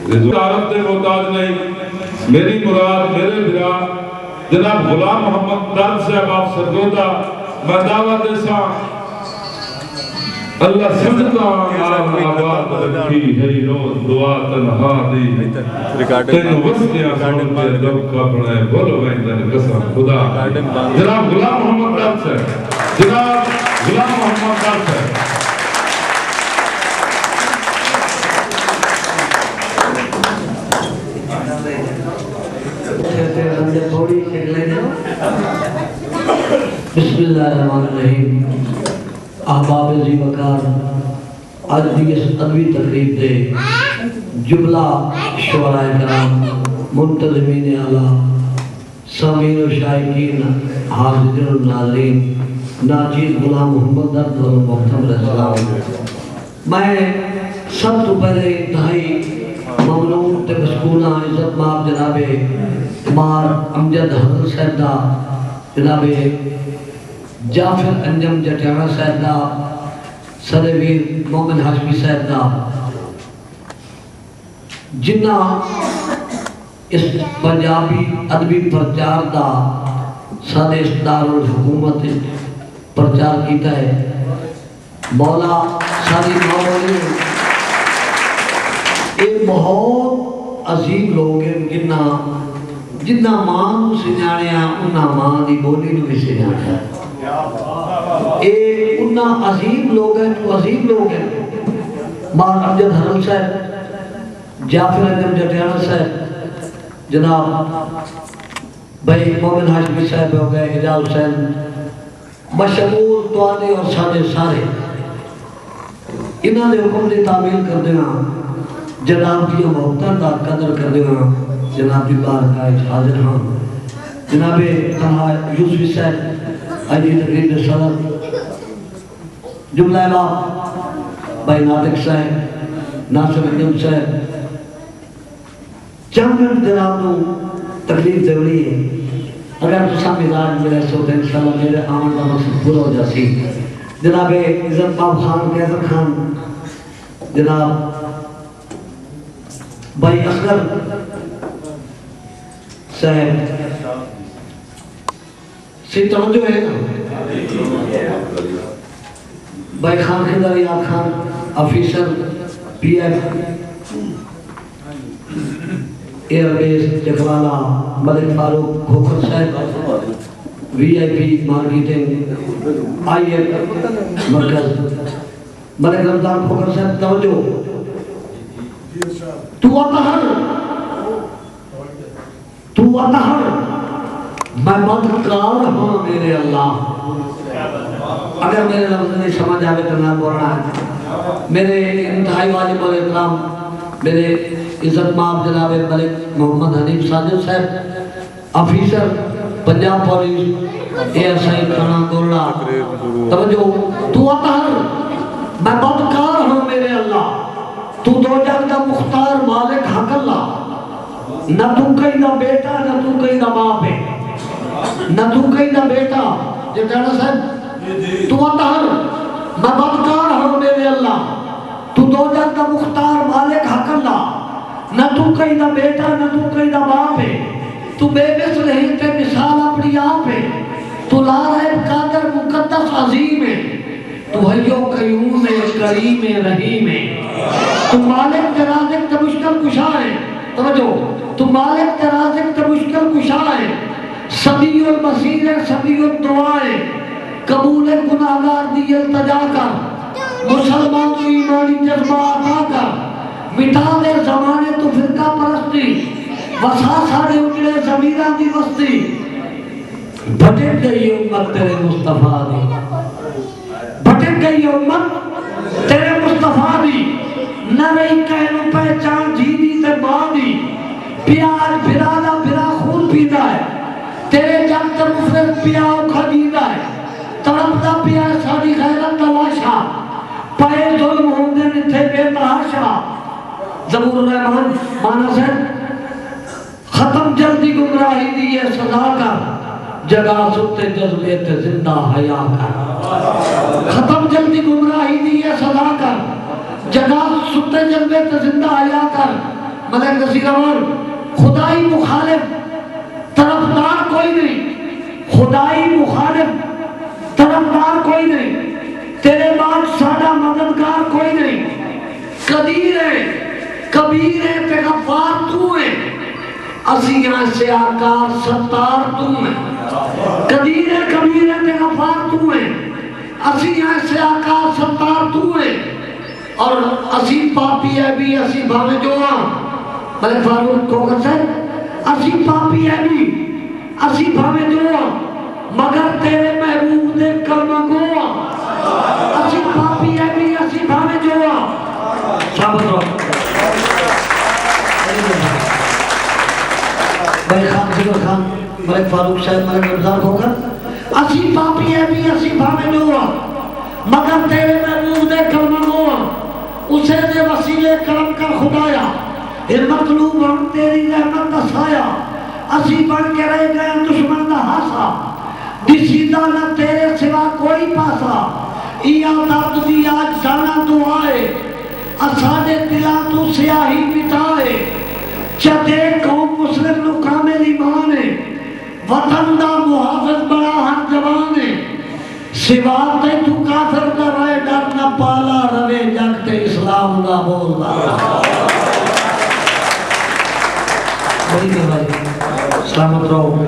رضوانت دے محتاج نہیں. میری مراد میرے برا جناب غلام محمد درد صاحب آپ سرگودا میں دعوت دیسا اللہ صدقہ آباد رکھی ہے روز دعا تنہا دی تین وسطیاں سوچے دب کا بڑھائے بولو ویندن قسم خدا. جناب غلام محمد درد صاحب جناب غلام محمد درد صاحب تھوڑی شکلیں بسم اللہ الرحمن الرحیم. احباب عزی وقار آج بھی اس ادبی تقریب دے جملہ شعراء کرام منتظمین اعلیٰ سامعین و شائقین حاضرین و ناظرین ناچیز غلام محمد درد و محتمر اسلام. میں سب تو پہلے انتہائی ممنون تے بسکونہ عزت ماب جناب امار امجد حضرت صاحب دا جناب جعفر انجم جٹیانہ صاحب دا صدویر مومن ہاشمی صاحب دا جنہ اس پنجابی ادبی پرچار دا سادے اس دارالحکومت پرچار کیتا ہے. مولا ساری مولی یہ بہت عظیم لوگ ہیں جنہ ماں نو سنجھانیا انہا ماں دی بولی نو بھی سنجھانیا. یہ انہا عظیم لوگ ہیں جو عظیم لوگ ہیں. مار امجد حرم صاحب جعفر انجم جٹیانہ صاحب جناب بھائی مومن ہاشمی صاحب ہو گئے اجاز حسین بشمول توادے اور سادے سارے انہاں دے حکم دی تعمیل کر دینا جناب کی محبتاں دا قدر کر دینا جناب کی بارگاہ حاضر ہاں. جناب تنہا یوسفی صاحب آجی تقریب صدر جملہ امام بھائی ناطق صاحب ناصر انجم صاحب چند منٹ جناب نو تکلیف دیولی ہے. اگر تو سامنے مزاج ملے سو تو انشاءاللہ میرے آمن کا مقصد پورا ہو جاسی. جناب عزت ماب خان قیدر خان جناب بھائی اصغر صاحب سی توجہ ہے نا بھائی خان خدر یاد Khan officer P F air base Jakwala Malik Farooq Khokhar صاحب V I P marketing I F مرکز ملک رمضان کھوکھر صاحب توجہ. تو اطہر میں بدکار ہوں میرے اللہ. اگر میرے لفظ نہیں سمجھ آئے تو نہ بولنا ہے. میرے انتہائی واجب اور اکرام میرے عزت ماب جناب ملک محمد حنیف ساجد صاحب officer Punjab police A S I تھانہ گولڑا توجہ. تو اطہر میں بدکار ہوں میرے اللہ. تو دو جگ دا مختار مالک حق اللہ. نہ تو کہیں دا بیٹا نہ تو کہیں دا باپ ہے نہ تو کہیں دا بیٹا. یہ کہنا صاحب تو اطہر میں بدکار ہوں میرے اللہ. تو دو جگ دا مختار مالک حق اللہ. نہ تو کہیں دا بیٹا نہ تو کہیں دا باپ ہے. تو بے مثل ہی تے مثال اپنی آپ ہے. تو لا رہب قادر مقدس عظیم ہے. تو حیو قیوم کریم رحیم ہے. تو مالک رازق تے مشکل کشا ہے. توجہ تو مالک تے رازق تے مشکل کشا ہے. سبی المسیر سبی الدعائے قبول گناہگار دی التجا کر مسلمان تو ایمانی جذبہ عطا کر مٹا دے زمانے تو فرقہ پرستی وسا سارے اجڑے زمیرہ دی وستی. بھٹک گئی امت تیرے مصطفیٰ دی. بھٹک گئی امت تیرے مصطفیٰ دی. نہ رہی کہنو پہچان جیدی سے ماں دی. پیار بھرالا بھرا خون پیدا ہے. تیرے جگ تے مفرد پیاؤ کھجیدہ ہے. تڑپتا پیا ساری غیرت تلاشا. پائے ظلم ہوندے نتھے بے تحاشا. زبور الرحمن مانا سے ختم جلدی گمراہی دی ہے سزا کر. جگہ ستے جذبے تے زندہ حیا کر. ختم جلدی گمراہی دی ہے سزا کر. جگہ ستے جذبے تے زندہ حیا کر. ملک نصیر احمد خدائی مخالف طرفدار کوئی نہیں، خدائی مخالف طرفدار کوئی نہیں، تیرے بعد سادہ مددگار کوئی نہیں، قدیر ہے کبیر ہے تے غفار تو ہے، اسی یہاں سے آکار ستار تو ہے، قدیر ہے کبیر ہے تے غفار تو ہے، اسی یہاں سے آکار ستار تو ہے، اور اسی پاپی ہے بھی اسی بھاوے جو ہاں ملک فاروق کو کہتا ہے اسی پاپی ہے بھی اسی بھاوے جو ہاں مگر تیرے محبوب دے کلمہ گو اسی پاپی ہے بھی اسی بھاوے جو ہاں شابت رو بھائی خان صدر خان ملک فاروق صاحب ملک رمضان ہو کر اسی پاپی ہے بھی اسی بھاوے جو ہاں مگر تیرے محبوب دے کلمہ گو اسے دے وسیلے کرم کر خدایا مطلوب ہم تیری رحمت کا سایہ اسی بن کے رہ گئے دشمن کا ہاسا دسیدہ نہ تیرے سوا کوئی پاسا ایا درد دی آج جانا دعائے اسانے دلان تو سیاہی مٹائے چدے قوم مسلم نو کامل ایمان ہے وطن دا محافظ بڑا ہر جوان ہے سوا تے تو کافر دا رہے ڈر نہ پالا روے جگ تے اسلام دا بولدا بڑی مہربانی سلامت رہو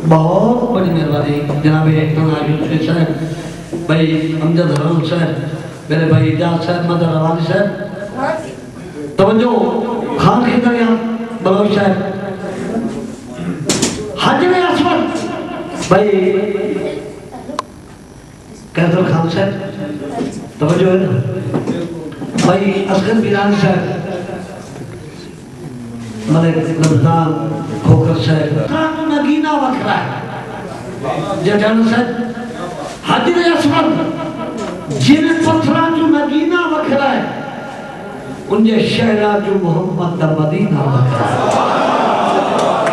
بہت بڑی مہربانی جناب ناظر صاحب بھائی امجد حرام صاحب میرے بھائی اجاز صاحب مدر روانی صاحب توجہ خان کی دریا بلوچ صاحب حجر اسود بھائی قیدر خان صاحب توجہ ہے نا بھائی اصغر بیران صاحب ملک رمضان کھوکر صاحب تو نگینہ وکرہ ہے جٹان صاحب حجر اسود جن پتھران جو نگینہ وکرہ ہے انجھے شہرہ جو محمد دا مدینہ وکرہ ہے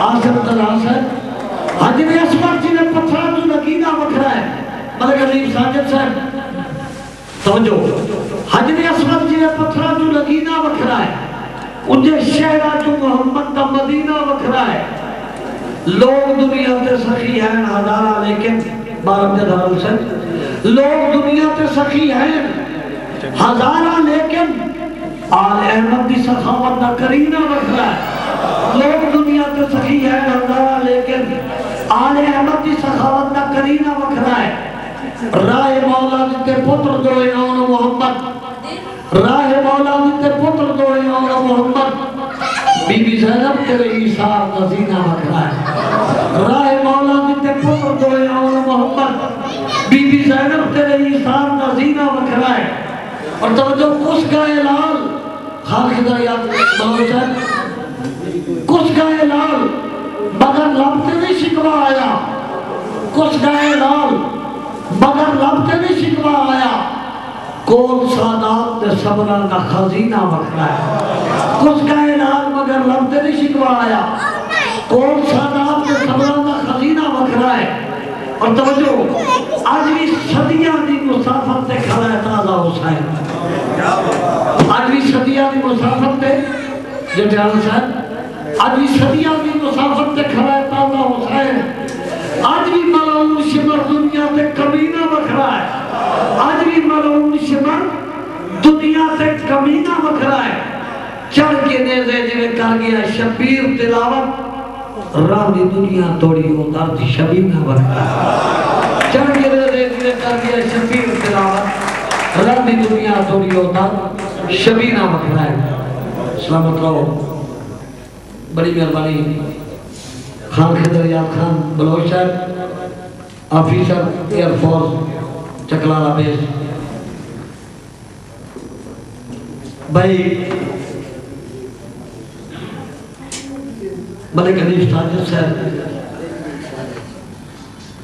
آصف طلحہ صاحب حجر اسود جن پتھران جو نگینہ وکرہ ہے ملک عظیم ساجد صاحب توجہ حجر اسود جن پتھران جو نگینہ وکرہ ہے انجھے شہرہ جو محمد دا مدینہ وکھرا ہے لوگ دنیا تے سخی ہیں ہزارہ لیکن بارم جد حرم سے لوگ دنیا تے سخی ہیں ہزارہ لیکن آل احمد دی سخاوت دا کرینہ وکھرا ہے لوگ دنیا تے سخی ہیں ہزارہ لیکن آل احمد دی سخاوت دا کرینہ وکھرا ہے راہ مولا دیتے پتر دوئے آن محمد راہ مولا دیتے پتر دوئے اور محمد بی بی زینب تیرے عیسار نزینہ وکھرا ہے راہ مولا دیتے پتر دوئے اور محمد بی بی زینب تیرے عیسار نزینہ وکھرا ہے اور توجہ کس کا اعلان خان خدر یاد بلوچ ہے کس کا اعلان مگر لبتے نہیں شکوا آیا کس کا اعلان مگر لبتے نہیں شکوا آیا کون سادات تے صبران کا خزینہ وکھرا ہے کچھ کا اعلان مگر لبتے نہیں شکوا آیا کون سادات تے صبران کا خزینہ وکھرا ہے اور توجہ آج بھی صدیاں دی مسافت تے کھڑا ہے تازہ حسین آج بھی صدیاں دی مسافت تے جٹیان صاحب آج بھی صدیاں دی مسافت تے کھڑا ہے تازہ حسین آج بھی ملعون شمر دنیا تے کمینہ وکھرا ہے آج بھی ملعون شمر دنیا تے کمینہ وکھرا ہے چڑھ کے نیزے جویں کر گیا شبیر تلاوت رانی دنیا توڑی ہو درد شبینہ وکھرا ہے چڑھ کے نیزے جویں کر گیا شبیر تلاوت رانی دنیا توڑی ہو درد شبینہ وکھرا ہے سلامت رہو بڑی مہربانی خان خدر یاد خان بلوچ صاحب آفیسر ایئر فورس چکلالہ بیس بھائی ملک حنیف ساجد صاحب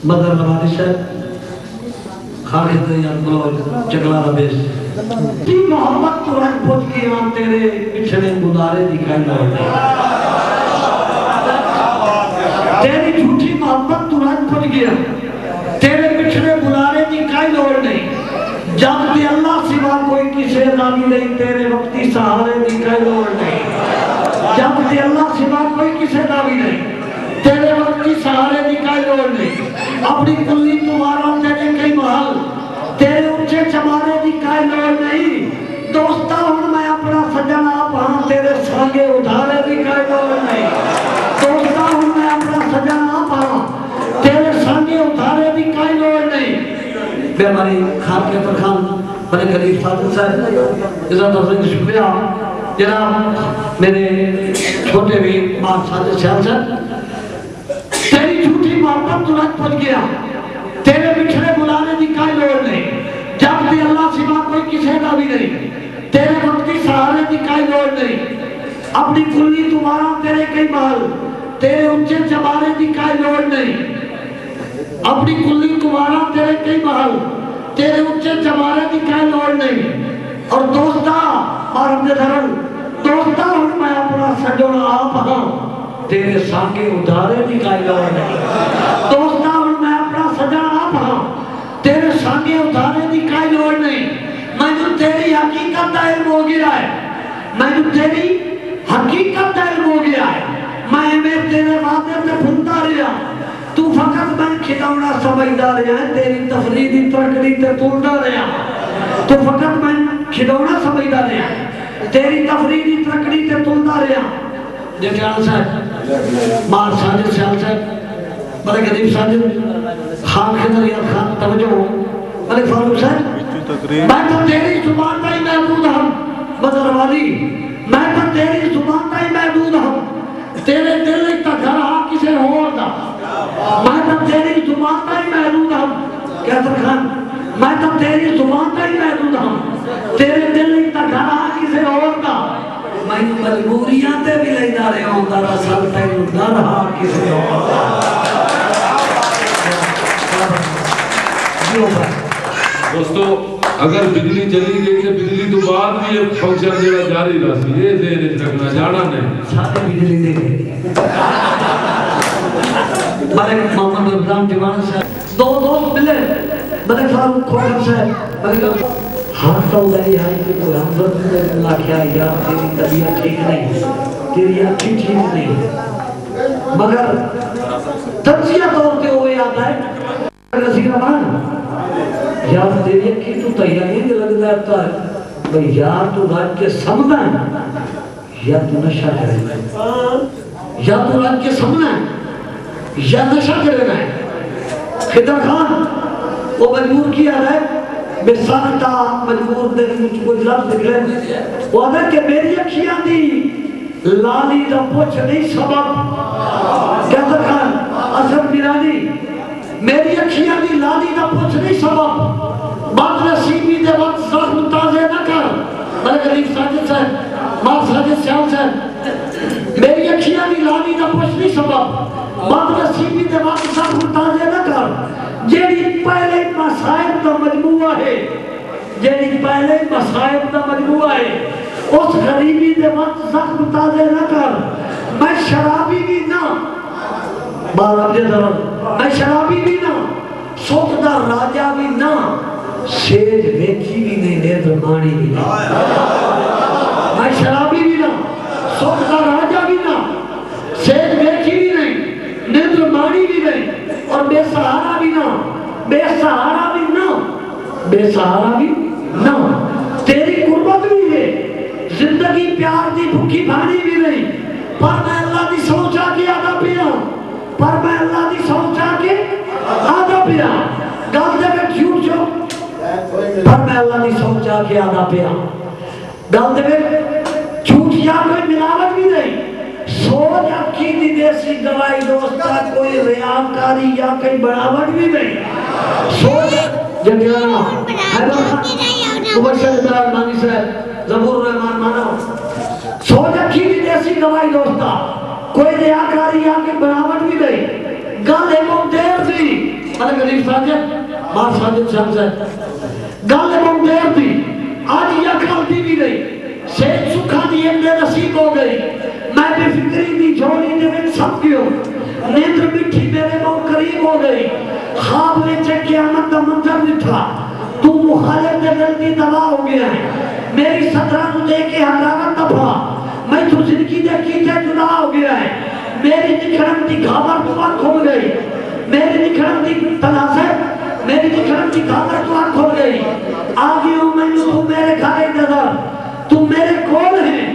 مدر نوانی صاحب خان خدر یاد بلوچ چکلالہ بیس تی محمد ترک پوچھ کے آن تیرے پچھلے مدارے دکھائی لوٹے تیری جھوٹی محبت ترک پھٹ گیا تیرے پچھلے بلارے کی کئی لوڑ نہیں جب بھی اللہ سوا کوئی کسی راضی نہیں تیرے وقتی سہارے کی کئی لوڑ نہیں جب اللہ سوا کوئی کسی کا بھی نہیں، تیرے وقت کی سہارے کی کوئی لوڑ نہیں، اپنی کلی تمہارا تیرے کئی محل، تیرے اونچے چمارے کی کوئی لوڑ نہیں۔ دوستا ہوں میں اپنا سجن آپ ہاں، تیرے سانگے ادھارے کی کوئی لوڑ نہیں۔ دوستا ہوں میں اپنا سجن آپ ہاں، تیرے سانگے ادھارے کی کوئی لوڑ نہیں۔ بے ہماری خان کے فرخان بڑے قریب فاضل صاحب عزت افضل شکریہ جناب میرے چھوٹے بھی ماں ساجد صاحب تیری جھوٹی محبت ترنت پہنچ گیا، تیرے بچھڑے بلانے کی کوئی لوڑ نہیں، جب بھی اللہ سوا کوئی کسی کا بھی نہیں، تیرے وقت کی سہارے کی کوئی لوڑ نہیں، اپنی کلی تمہارا تیرے کئی محل، تیرے اونچے چمارے کی کوئی لوڑ نہیں، اپنی کلی تمہارا تیرے کئی محل، تیرے اونچے چمارے کی کوئی لوڑ نہیں۔ اور دوستا مارم دے دھرن دوستا ہوں میں اپنا سجن آپ ہاں، تیرے سانگے ادھارے کی کوئی لوڑ نہیں۔ دوستا ہوں میں اپنا سجن آپ ہاں، تیرے سانگے ادھارے کی کوئی لوڑ نہیں۔ میں جو تیری حقیقت دا علم ہو گیا ہے، میں جو تیری حقیقت دا علم ہو گیا ہے، میں تیرے وعدے پہ بھولتا رہا، تو فقط میں کھلونا سمجھدا رہا ہے، تیری تفریدی ترکڑی تے تولدا رہا، تو فقط میں کھلونا سمجھدا رہا، تیری تفریدی ترکڑی تے تولدا رہا۔ جیسے صاحب مار ساجد صاحب بڑے قریب ساجد خان خدریات خان توجہ ملک فاروق صاحب، میں تو تیری زبان کا ہی محدود ہوں بدر والی، میں تو تیری زبان کا ہی محدود ہوں، تیرے دل ایک تا گھر ہاں کسے اور دا، میں تو تیری زبان کا ہی محدود ہوں کیسر خان، میں تو تیری زبان کا ہی محدود ہوں، تیرے دل ایک تا گھر ہاں کسے اور دا، میں مجبوریاں تے بھی لے جا رہے ہوں دراصل تینوں در ہاں کسے اور دا۔ دوستو اگر بجلی چلی گئی تو بجلی تو بعد بھی ایک فنکشن جڑا جاری رہی، یہ دیر رکھنا جانا نہیں سارے بجلی دے گئے۔ ملک محمد رمضان دیوان صاحب دو دوست ملے، ملک فاروق کھوکر صاحب ملک ہاتھ تو لئی آئی کہ کوئی حمزت نے اللہ کیا یا تیری طبیعت ٹھیک نہیں، تیری اچھی ٹھیک نہیں، مگر تجزیہ طور کے ہوئے آتا ہے رسی رحمان یار تیری اکی تو تیاری دے لگ جاتا ہے بھئی یار تو رات کے سمنا ہے یا تو نشہ کرے گا، یا تو رات کے سمنا ہے یا نشہ کرے گا۔ خدر خان وہ مجبور کیا ہے میں سانتا مجبور دے مجھ کو لفظ نکلے وہ آدھے کہ میری اکھیاں دی لالی دا پوچھ نہیں سبب خدر خان اصل میرانی میری اکھیاں دی لالی دا پوچھ نہیں سبب بات نصیبی دے وقت زخم تازے نہ کر ملک علیف ساجد صاحب ماں ساجد سیال صاحب میری اکھیاں دی لالی دا پوچھ نہیں سبب بات نصیبی دے وقت زخم تازے نہ کر جیڑی پہلے مسائب دا مجموعہ ہے جیڑی پہلے مسائب دا مجموعہ ہے اس غریبی دے وقت زخم تازے نہ کر میں شرابی بھی نہ بارہ بجے درد میں شرابی بھی نہ سوکدہ راجہ بھی نہ سیج ویکھی بھی نہیں نیدر مانی بھی نہیں میں شرابی بھی نہ سوکدہ راجہ بھی نہ سیج ویکھی بھی نہیں نیدر مانی بھی نہیں اور بے سہارا بھی نہ بے سہارا بھی نہ بے سہارا بھی نہ تیری قربت بھی ہے زندگی پیار دی بھوکی بھانی بھی نہیں پر میں اللہ دی سوچا کی آدھا پیا پر میں اللہ دی سوچا کے آدھا پیا گل دے میں جھوٹ جو پر میں اللہ دی سوچا کے آدھا پیا گل دے میں جھوٹ یا کوئی ملاوٹ بھی نہیں سوچ اکی دی دیسی دوائی دوستا کوئی ریاکاری یا کوئی بڑاوٹ بھی نہیں سوچ جگرانا مبشر ابراہیم مانی صاحب زبور رحمان مانا سوچ اکی دی دیسی دوائی دوستا کوئی ریاکاری یا کوئی بڑاوٹ بھی نہیں گل ایموں دیر تھی ملک علیف ساجد مار ساجد صاحب صاحب گل ایموں دیر تھی آج یک غلطی بھی نہیں سید سکھا دی ایک دے نصیب ہو گئی میں بے فکری دی جھولی دے میں سب گیوں نیندر مٹھی میرے مو قریب ہو گئی خواب میں چک قیامت دا منظر نٹھا تو مخالف دے دل دی دوا ہو گیا ہے میری صدرہ نو دے کے حرارت دفا میں تو زندگی دے کی تے جدا ہو گیا ہے میری نکھڑن دی گھابر تو آنکھ کھول گئی میری نکھڑن دی تناسب میری نکھڑن دی گھابر تو آنکھ کھول گئی آگے ہوں میں تو میرے گھر نظر تو میرے کول ہے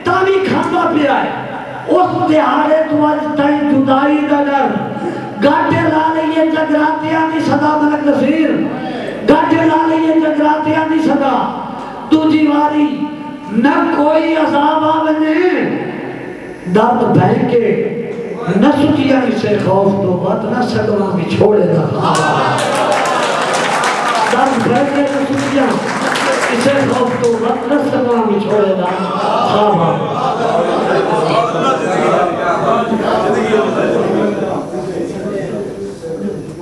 تاوی کھانا پیا ہے اس دیہارے تو آج تائیں جدائی دا ڈر گاٹے لا لئیے جگراتیاں دی صدا ملک نصیر گاٹے لا لئیے جگراتیاں دی صدا تو جیواری نہ کوئی عذاب آونے درد بہن کے نہ سکیاں اسے خوف تو بات نہ سکواں بھی چھوڑے دا درد بہن کے نہ سکیاں اسے خوف تو بات نہ سکواں بھی چھوڑے دا خواب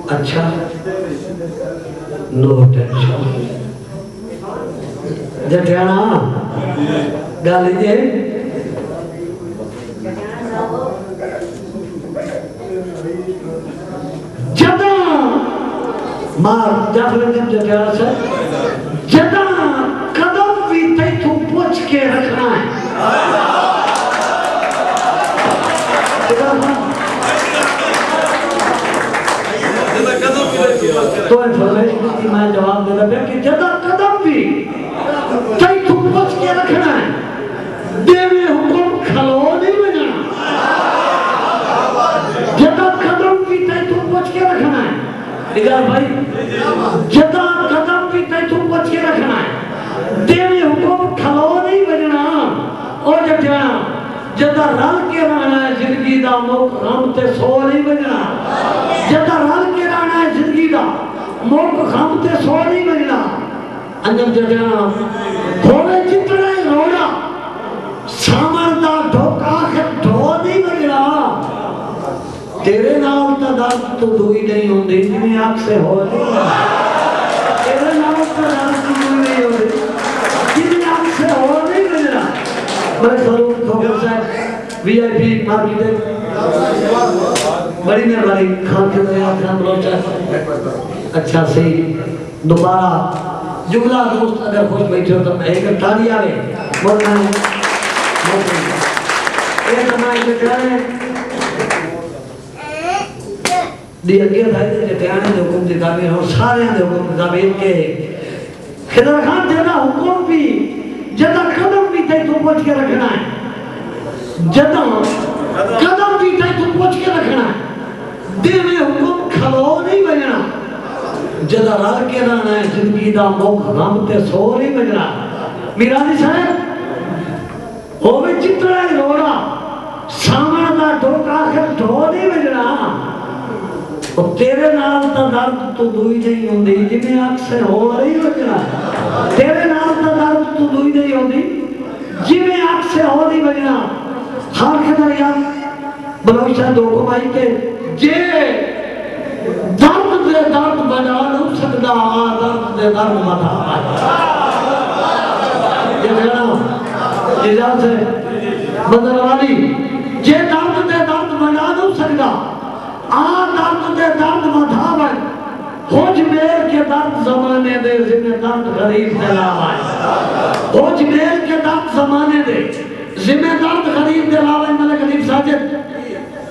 اچھا نو ٹینشن جٹیانا گالی دے جدا مار جافر دن جٹیانا سے جدا قدم بھی تے تو پوچھ کے رکھنا ہے تو انفرمیشن کی میں جواب دے رہا کہ جدا قدم بھی کئی تو پوچھ کے رکھنا ہے دیوے حکم کھلو نہیں بجنا جدا قدم بھی کئی تو پوچھ کے رکھنا ہے اگر بھائی جدا قدم بھی کئی تو پوچھ کے رکھنا ہے دیوے حکم کھلو نہیں بجنا اور جب جانا جدا رل کے رہنا ہے زندگی دا موک غم تے سو نہیں بجنا جدا رل کے رہنا ہے زندگی دا موک غم تے سو نہیں بجنا انجم جانا ہوئے جتنا ہی روڑا سامن دا ڈھوکا آخر ڈھو نہیں بجنا تیرے نال تا درد تو دوئی نہیں ہوں دی جنہیں آنکھ سے ہو نہیں تیرے نال تا درد تو دوئی نہیں ہوں دی جنہیں آنکھ سے ہو نہیں بجنا بڑے فروخ کھوکر صاحب وی آئی پی مارکیٹ بڑی مہربانی خان کے دریا خان بلوچا اچھا سی دوبارہ جملہ دوست اگر خوش بیٹھے ہو تو میں ایک تالی آوے بولنا ہے ایک ہمارے جٹیانے دی اگے بھائی دے جٹیانے دے حکم دی تعبیر اور سارے دے حکم دی تعبیر کے خضر خان جدا حکم بھی جدا قدم بھی تے تو پوچھ کے رکھنا ہے جدا قدم بھی تے تو پوچھ کے رکھنا ہے دے میں حکم کھلو نہیں بجنا جدا رل کے رہنا ہے زندگی دا موک غم تے سو نہیں بجنا میرانی صاحب ہوئے جتنا ہی روڑا سامان دا ڈھوکا آخر ڈھو نہیں بجنا اور تیرے نال تا درد تو دوئی نہیں ہوں دی جنہیں آنکھ سے ہو رہی بجنا تیرے نال تا درد تو دوئی نہیں ہوں دی جنہیں آنکھ سے ہو رہی بجنا خان کے دریا بلوچہ دو کمائی کے جے درد دے درد بنا لوں سکتا درد دے درد بنا یہ کہنا اجازت ہے بدروانی جے درد دے درد بنا لوں سکتا درد دے درد بنا بھائی ہوج میر کے درد زمانے دے ذمہ درد غریب دلاوائے ہوج میر کے درد زمانے دے ذمہ درد غریب دلاوائے ملک غریب ساجد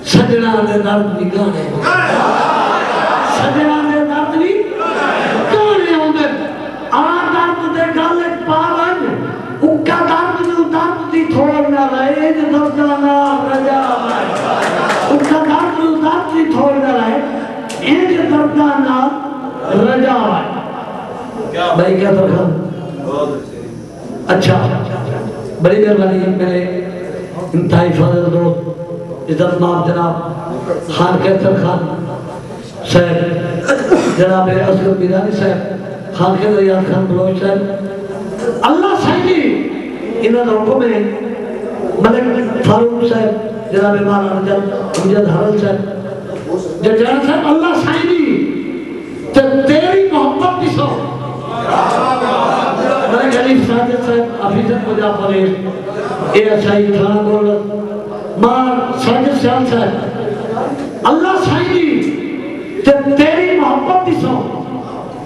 سجڑا دے درد بھی گانے سجڑا دے درد بھی گانے ہوں دے درد دے گالے پاون اکا درد نو درد دی تھوڑنا رہے دردانا رجا اکا درد نو درد دی تھوڑنا رہے ایک دردانا رجا بھائی کیا درخواست اچھا بڑی مہربانی میرے انتہائی فاضل دوست عزت ماب جناب خان کیسر خان صاحب جناب اصغر بیدانی صاحب خان کیسر یاد خان بلوچ صاحب اللہ صحیح انہوں نے حکم ہے ملک فاروق صاحب جناب مانا امجد حرل صاحب جناب صاحب اللہ صحیح تیری محبت کی سو ملک علیف ساجد صاحب حفیظت کو جا پریش اے اچھائی تھانا گولت مار ساجد سیال صاحب اللہ صحیح تیری محبت کی سو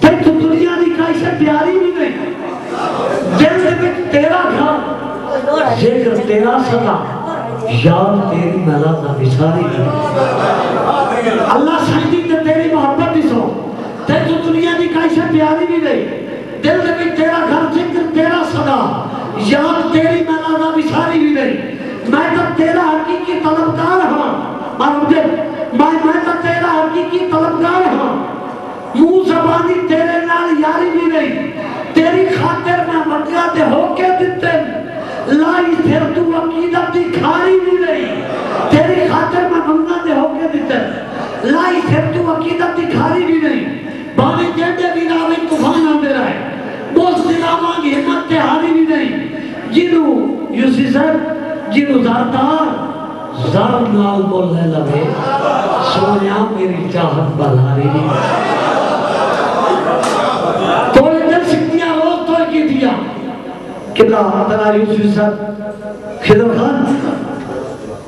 تیری تو دنیا دی کائی سے پیاری بھی نہیں دل دے میں تیرا گھر ذکر تیرا صدا یاد تیری ملا دا بساری اللہ سائنی تے تیری محبت دی سو تے تو دنیا دی کائی سے پیاری بھی نہیں دل دے بھی تیرا گھر ذکر تیرا صدا یاد تیری ملا دا بساری بھی نہیں میں تو تیرا حقیقی طلبگار ہاں میں تو تیرا حقیقی طلبگار ہاں منہ زبانی تیرے نال یاری بھی نہیں تیری خاطر میں مٹیا دے ہو کے دیتے لائی پھر تو عقیدت دی کھاری بھی نہیں تیری خاطر میں منگا دے ہو کے دیتے لائی پھر تو عقیدت دی کھاری بھی نہیں بانے جیندے بھی راوے طوفان آندے رہے بوس دلاواں کی ہمت تے ہاری بھی نہیں جنو یوسی صاحب جنو زاردار زار نال بولنے لگے سونیا میری چاہت بلاری نہیں تھوڑے دل سکتیاں روز تو کی دیا قبلہ حضرہ یوسف صاحب خضر خان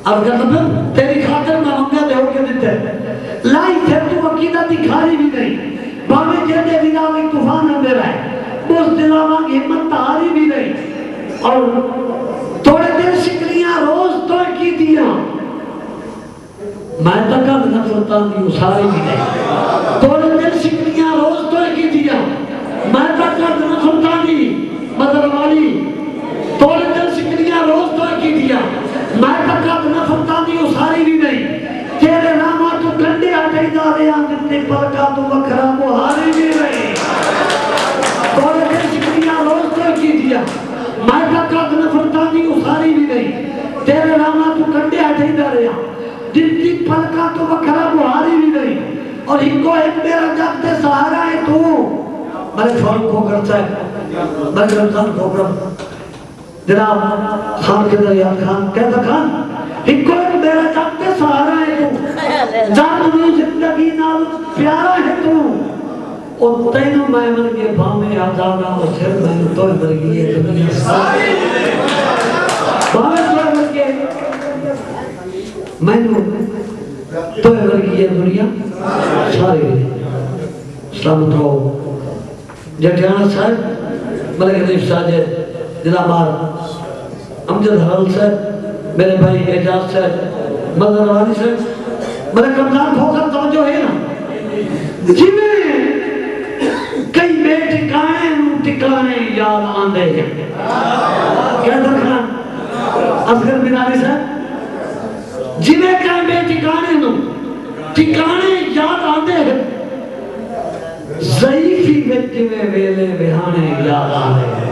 اب کہتا تیری خاطر میں منگا دے ہو کے دیتے لائی پھر تو عقیدت دی کھاری بھی نہیں باوے جیندے بھی راوے طوفان آندے رہے بوس دلاواں کی ہمت تہاری بھی نہیں اور تھوڑے دل شکریاں روز تو کی دیا میں تکت نفرتان دی اساری بھی نہیں تھوڑے دل شکریاں روز تو کی دیا میں تکت نفرتان دی مدر والی تھوڑے دل شکریاں روز تو کی دیا میں تکت نفرتان دی اساری بھی نہیں تیرے نامہ تو کنڈے آٹے دارے آنگتے پلکا تو وکھرا مہاری بھی نہیں تھوڑے دل شکریاں روز تو کی دیا میں تکت نفرتان دی اساری بھی نہیں تیرے نامہ تو کنڈے آٹے دارے آنگتے پلکا تو وکھرا مہاری بھی نہیں اور ہی کو ایک میرا جب دے سہارا ہے تو میں فوراں کو کرتا ہے میں رمضان کو کرتا جناب خان کے دریات خان کہتا خان ایک کو ایک میرا جب دے سہارا ہے تو جانو زندگی نال پیارا ہے تو اور تینوں میں من کے بھامے آجانا اور صرف میں تو مرگی ہے دنیا ساری بھامے تو من کے میں تو مرگی ہے دنیا ساری سلامت رہو جٹیانہ صاحب ملک حنیف ساجد جناب امجد حرل صاحب میرے بھائی اعجاز صاحب مدر والی صاحب ملک رمضان کھوکر توجہ ہے نا جی میں کئی بے ٹکانے یاد آندے ہیں کیا درخان اصغر بنانی صاحب جی میں کئی بے ٹکانے یاد آندے ہیں ضعیفی وچ میں ویلے بہانے یاد آنے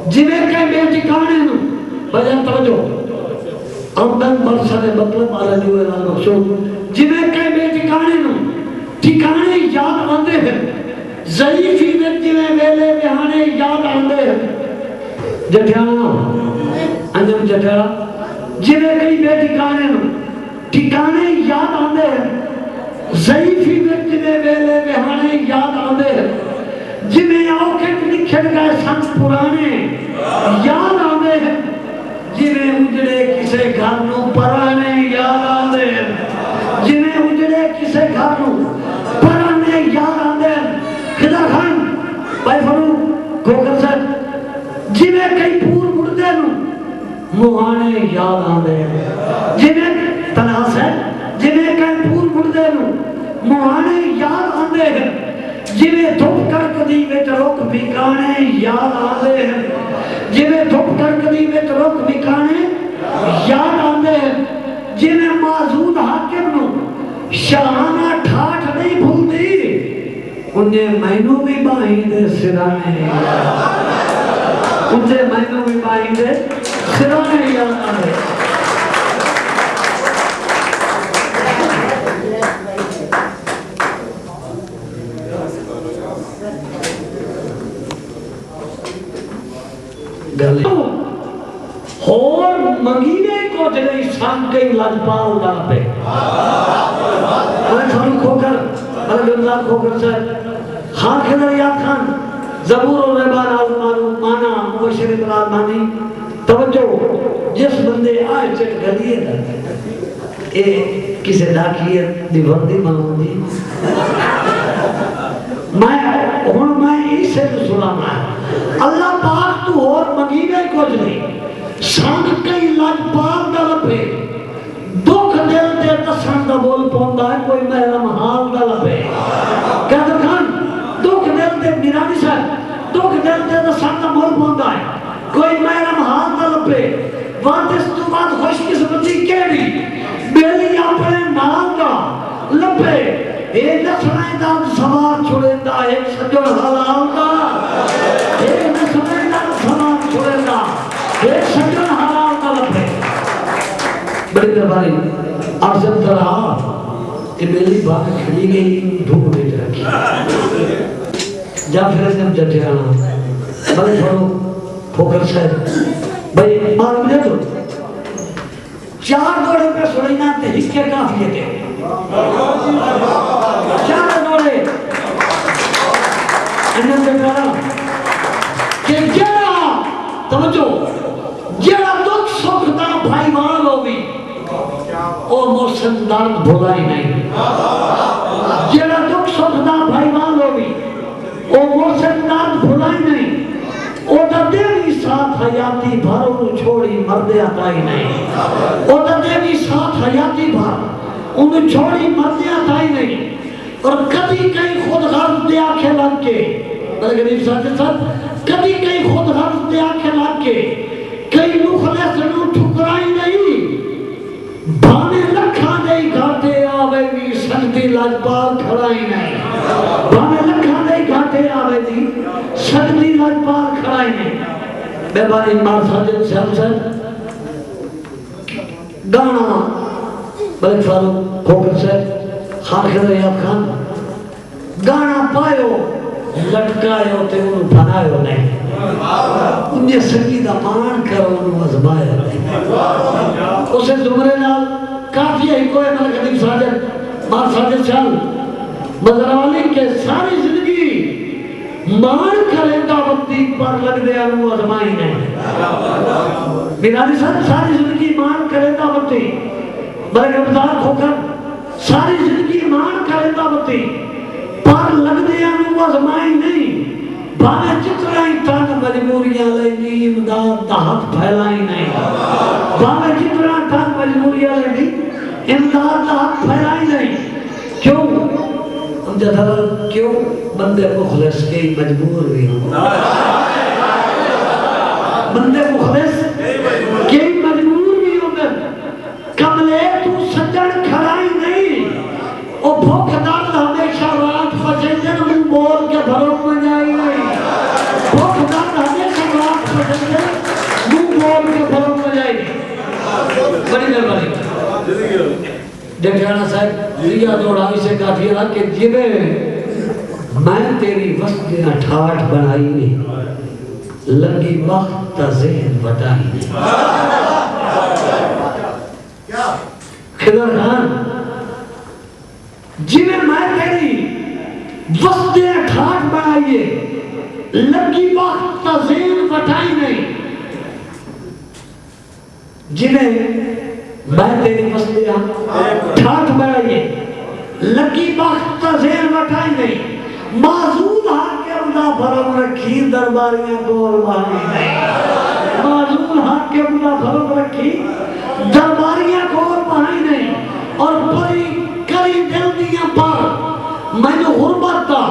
جویں کہیں بے ٹھکانے نو بجن توجہ امدن برسل مطلب آلہ جو ہے مقصود جویں کہیں بے ٹھکانے نو ٹھکانے یاد آندے ہیں ضعیفی وچ میں ویلے بہانے یاد آندے ہیں جٹھیانا انجم جٹھیانا جویں کہیں بے ٹھکانے نو ٹھکانے یاد آندے ہیں ضعیفی وچ میں ویلے بہانے یاد آندے ہیں جنہیں آوکے نکھڑ گئے سن پرانے یاد آندے ہیں جنہیں اجڑے کسے گھر نو پرانے یاد آندے ہیں جنہیں اجڑے کسے گھر نو پرانے یاد آندے ہیں خدا خان بھائی فروغ گوکر صاحب جنہیں کئی پور مردے نو مہانے یاد آندے ہیں جنہیں تنہا صاحب جنہیں کئی پور مردے نو مہانے یاد آندے ہیں جنہیں دھپ کر کدی ویٹ رک بکانے یاد آندے ہیں جنہیں دھپ کر کدی ویٹ رک بکانے یاد آندے ہیں جنہیں معزود حاکم نو شاہانہ ٹھاٹ نہیں بھول دی انہیں مہینوں بھی باہیں دے سرانے انہیں مہینوں بھی باہیں دے سرانے یاد آندے اور مگینے کو جنہیں شام کئی لاجپال ڈال پہ میں تھوڑی کھوکر ملک اللہ کھوکر صاحب خان خدریات خان زبور و ربان آزمانو مانا مبشر ابراد مانی توجہ جس بندے آئے چٹ گلیے دا اے کسے ڈاکیت دی وردی مانو دی میں عیسے کو سلانا ہے اللہ پاک تو اور مگینے کچھ نہیں سنگ کئی لجپال دا لبے دکھ دل دے دسن دا بول پوندا ہے کوئی محرم حال دا لبے کہتے کھان دکھ دل دے میرانی صاحب دکھ دل دے دسن دا بول پوندا ہے کوئی محرم حال دا لبے وانت اس تو بات خوش قسمتی کیڑی میری اپنے نام دا لبے ایک نسمائی دا سوار چھوڑے دا ایک سجن حلال دا ایک نسمائی دا سوار چھوڑے دا ایک سجن حلال دا لبے بڑی درباری عرضم طرح کہ میری بات کھڑی گئی دھوپ بیٹ رکھی جا پھر جب جتے آنا بڑے چھوڑو پھوکر صاحب بھئی مار مجھے تو 4 دوڑے پہ سڑینا تے ہکے کافی ہے 4 دوڑے انہوں نے کہا کہ جیڑا توجہ جیڑا دکھ سکھ دا بھائی وال ہوگی او محسن درد بھولائی نہیں جیڑا دکھ سکھ دا بھائی وال ہوگی او محسن درد بھولائی نہیں او دا دیوی ساتھ حیاتی بھر انہوں چھوڑی مردے آتائی نہیں او دا دیوی ساتھ حیاتی بھر انہوں چھوڑی مردے آتائی نہیں اور کبھی کئی خود غرض دے آنکھیں لگ کے بلے غریب ساتھ کبھی کئی خود غرض دے آنکھیں لگ کے کئی مخلص انہوں ٹھکرائی نہیں بھانے لکھا دے گھاٹے آوے بھی سجدی لجپال کھڑائی نہیں بھانے لکھا دے گھاٹے آوے بھی سجدی لجپال کھڑائی نہیں بے باری مار ساجد سیال سے گانا ملک فاروق کھوکر سے خان خضر یاد خان گانا پائیو لٹکائیو تے انہوں بھنائیو نہیں انہیں سنگیدہ مان کرو انہوں ازمائیو نہیں اسے زمرے نال کافی ہے کوئی ملک حدیب ساجد مار ساجد سیال مزروالی کے ساری زندگی مان کرے دعوتی پر لگ دے انہوں ازمائی نہیں میرانی صاحب ساری زندگی مان کرے دعوتی ملک ابزار کھوکر ساری زندگی مان کرے دعوتی پر لگ دے انہوں ازمائی نہیں بانے جترائی تن مجموریاں لینی امداد دہت پھیلائی نہیں بانے جترائی تن مجموریاں لینی امداد دہت پھیلائی نہیں کیوں ہم جدھر کیوں بندے مخلص کے مجبور بھی ہوں بندے مخلص کے مجبور بھی ہوں کملے تو سجن کھڑائی نہیں او بھوک درد ہمیشہ رات فجندن من بول کے بھروک میں جائی نہیں بھوک درد ہمیشہ رات فجندن من بول کے بھروک میں جائی نہیں بڑی مہربانی دیکھانا صاحب لیا دوڑاوی سے کافی رہا کہ جبے میں تیری وسطیاں ٹھاٹ بنائی نہیں لگی وقت تا ذہن بتائی نہیں خضر خان جنہیں میں تیری وسطیاں ٹھاٹ بنائیے لگی وقت تا ذہن بتائی نہیں جنہیں میں تیری وسطیاں ٹھاٹ بنائیے لگی وقت تا ذہن بتائی نہیں معذول ہاتھ کے اندہ بھرم رکھی درباریاں کو اور بھائی نہیں معذول ہاتھ کے اندہ بھرم رکھی درباریاں کو اور بھائی نہیں اور بڑی کئی دل دیاں پر میں نے غربت دا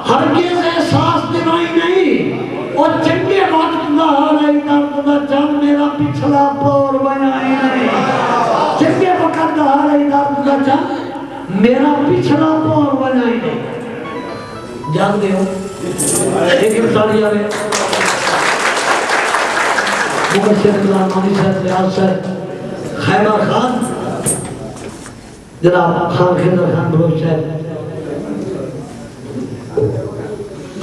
ہرگز احساس دنائی نہیں اور چنگے وقت نہ آرائی درد دا جان میرا پچھلا پور بنائی نہیں چنگے وقت نہ آرائی درد دا جان میرا پچھلا پور بنائی نہیں جان دے ہو ایک انسانی آرے مقصد اللہ مانی صاحب ریاض صاحب خیبر خان جناب خان خضر خان بلوچ صاحب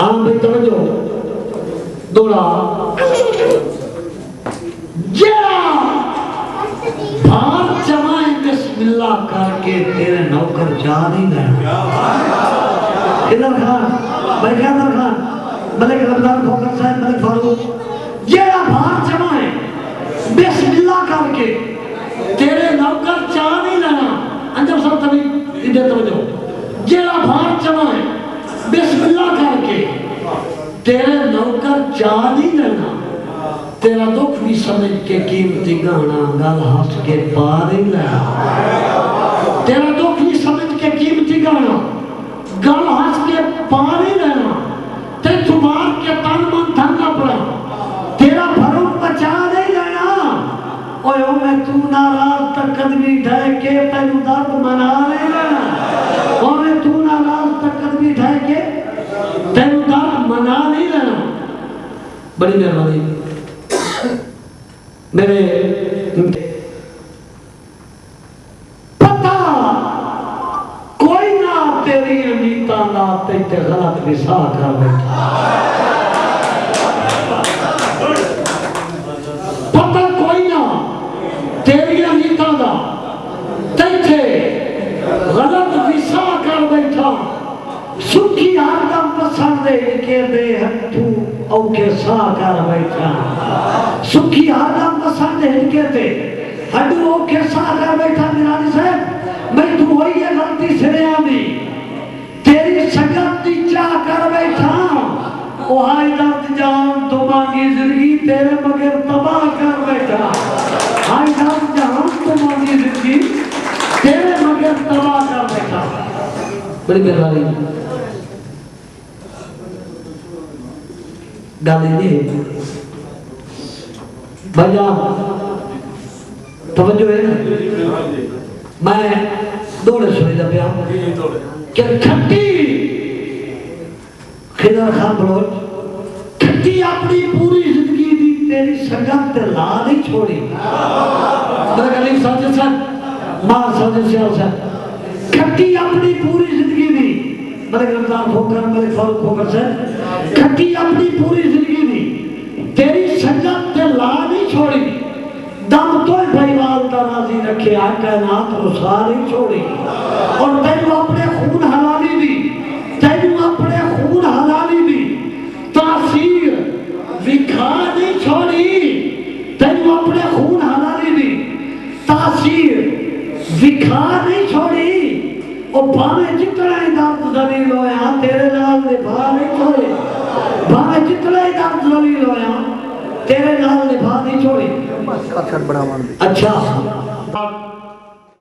عام بھی توجہ دوڑا جیڑا بھار جمائیں بسم اللہ کر کے تیرے نوکر جا نہیں گیا خضر خان ملک خضر خان ملک رمضان کھوکر صاحب ملک فاروق جیڑا بھار جمائیں بسم اللہ کر کے تیرے نوکر جا نہیں لینا انجم صاحب تبھی ادھر توجہ جیڑا بھار جمائیں بسم اللہ کر کے تیرے نوکر چاہ نہیں لینا تیرا دکھ بھی سمجھ کے قیمتی گانا گل ہنس کے پا نہیں لینا تیرا دکھ بھی سمجھ کے قیمتی گانا گل ہنس کے پا نہیں لینا تے تمہار کے تن من تھنگا پڑا تیرا بھروک بچا نہیں لینا اوہ او میں تو ناراض تک قدمی ڈھائے کے تینو درد منا نہیں لینا او میں تو ناراض تک قدمی ڈھائے کے تینو درد منا نہیں لینا بڑی مہربانی میرے پتہ کوئی نہ تیری امیتہ نہ تیتے غلط وسا کر بیٹھا پتہ کوئی نہ تیری امیتہ نہ تیتے غلط وسا کر بیٹھا سکھی آدم پسند کے دے ہتھو او کے سا کر بیٹھا سکھی آدم پسند کے دے ہتھو او کے سا کر بیٹھا میرانی صاحب میں تو ہوئی ہے غلطی سے آمی تیری سگت دی چاہ کر بیٹھا او ہائی درد جان تو مانگی زندگی تیرے مگر تباہ کر بیٹھا ہائی درد جان تو مانگی زندگی تیرے مگر تباہ کر بیٹھا بڑی مہربانی گالی نہیں بھائی توجہ ہے نا میں دوڑے سنی دا پیا کہ کھٹی خضر خان بلوچ کھٹی اپنی پوری زندگی دی تیری سنگت تے لا نہیں چھوڑی میرے کلیم ساجد صاحب ماں ساجد سیال صاحب کھٹی اپنی پوری زندگی دی میرے رمضان پھوکر میرے فاروق پھوکر سے کھٹی اپنی پوری زندگی دی تیری سنگت تے لا نہیں چھوڑی دم توئے بھائی والدہ راضی رکھے آئے کائنات رسا نہیں چھوڑی اور تینو اپنے خون حلالی دی تینو اپنے خون حلالی دی تاثیر وکھا نہیں چھوڑی تینو اپنے خون حلالی دی تاثیر وکھا نہیں چھوڑی اور بھاوے جتنا ہی درد ذلیل ہویا تیرے نال نبھا نہیں چھوڑی بھاوے جتنا ہی درد ذلیل ہویا تیرے نال نبھا نہیں چھوڑی اچھا